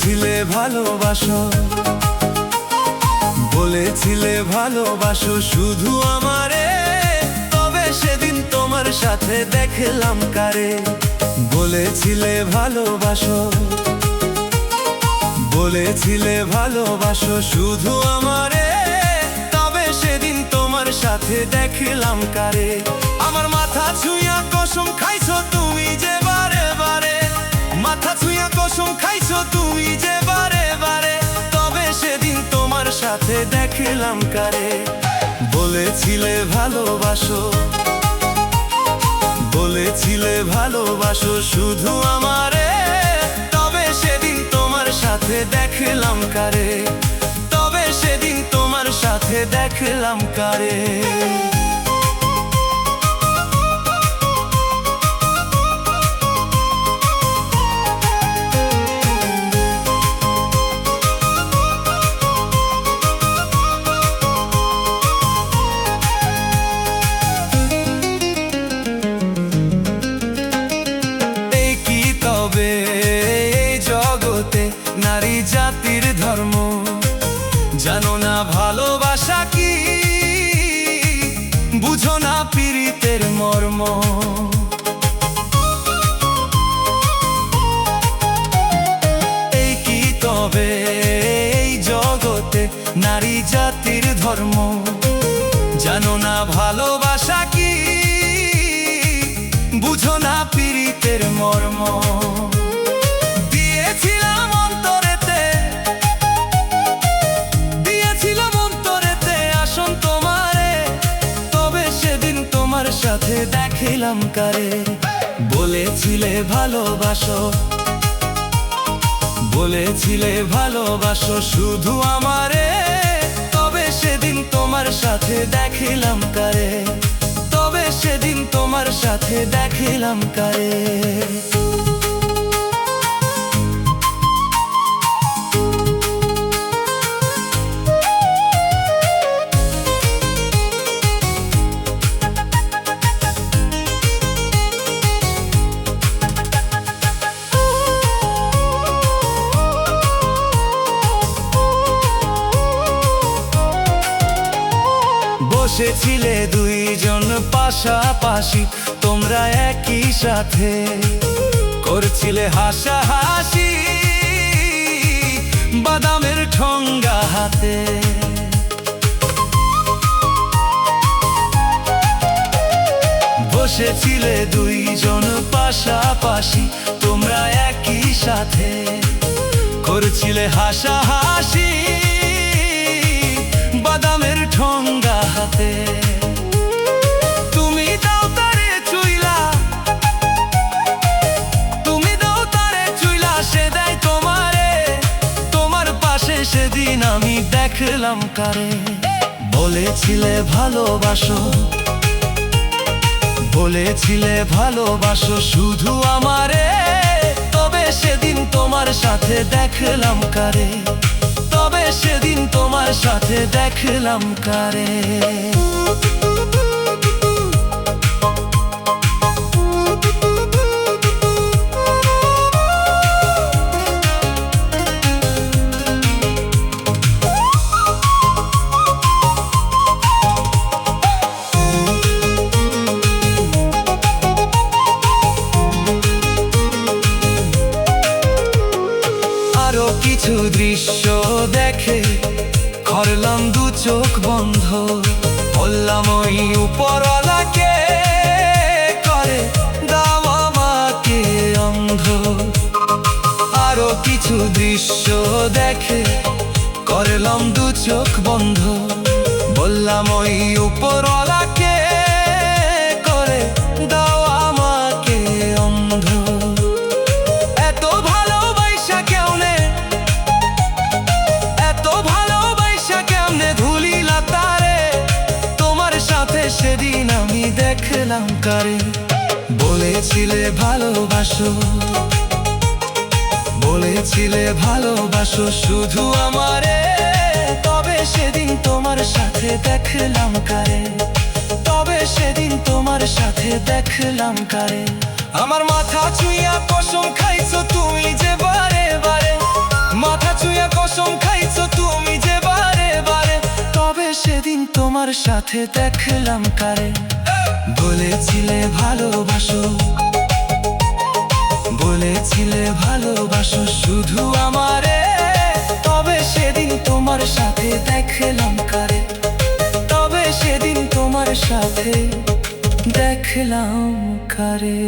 বলেছিলে ভালোবাসো, বলেছিলে ভালোবাসো শুধু আমারে, তবে সেদিন তোমার সাথে দেখলাম কারে। বলেছিলে ভালোবাসো, বলেছিলে ভালোবাসো শুধু আমারে, তবে সেদিন তোমার সাথে দেখলাম কারে। আমার মাথা ছুঁয়া কসম খাইছো তুমি যে বারে বারে, মাথা ছুঁয়া কসম খাইছো তুমি যে বারে বারে, তবে সেদিন তোমার সাথে দেখলাম কারে। বলেছিলে ভালোবাসো, বলেছিলে ভালোবাসো শুধু আমারে, তবে সেদিন তোমার সাথে দেখলাম কারে, তবে সেদিন তোমার সাথে দেখলাম কারে। নারী জাতির ধর্ম জানো না ভালোবাসা কি, বুঝো না পীড়িতের মর্ম। এই কি তবে এই জগতে নারী জাতির ধর্ম, জানো না ভালোবাসা কি, বুঝো না পীড়িতের মর্ম। সাথে দেখলাম কারে। বলেছিলে ভালোবাসো, বলেছিলে ভালোবাসো শুধু আমারে, তবে সেদিন তোমার সাথে দেখলাম কারে, তবে সেদিন তোমার সাথে দেখলাম কারে। বসেছিলে দুইজন পাশাপাশি, তোমরা একই সাথে করছিলে হাসাহাসি, বাদামের ঠোঙ্গা হাতে। বসেছিলে দুইজন পাশাপাশি, তোমরা একই সাথে করছিলে হাসাহাসি, বাদামের ঠোঙ্গা হাতে। তুমি দাও তারে চুইলা, তুমি দাও তারে চুইলা, সে দেয় তোমারে, তোমার পাশে সেদিন আমি দেখলাম কারে। বলেছিলে ভালোবাসো, বলেছিলে ভালোবাসো শুধু আমারে, তবে সেদিন তোমার সাথে দেখলাম কারে, তবে সেদিন তোমার সাথে দেখলাম কারে। আরো কিছু দৃশ্য দেখে করলাম দু চোখ বন্ধ, বললাম ওই উপরওয়ালাকে করে দাও আমাকে অন্ধ। আরো কিছু দৃশ্য দেখে করলাম দু চোখ বন্ধ, বললাম ওই উপরওয়ালাকে করে দাও আমাকে অন্ধ। এত ভালোবাসা কেমনে, এত ভালোবাসা কেমনে ধুলিলা তারে, তোমার সাথে সেদিন আমি দেখলাম কারে। বলেছিলে ভালোবাসো, বলেছিলে ভালোবাসো শুধু আমারে, তবে সেদিন তোমার সাথে দেখলাম কারে, তবে সেদিন তোমার সাথে দেখলাম কারে। আমার মাথা ছুঁয়া কসম খাইছো তুমি যে বারে বারে, সাথে দেখলাম কারে। বলেছিলে ভালোবাসো, বলেছিলে ভালোবাসো শুধু আমারে, তবে সেদিন তোমার সাথে দেখলাম কারে, তবে সেদিন তোমার সাথে দেখলাম কারে।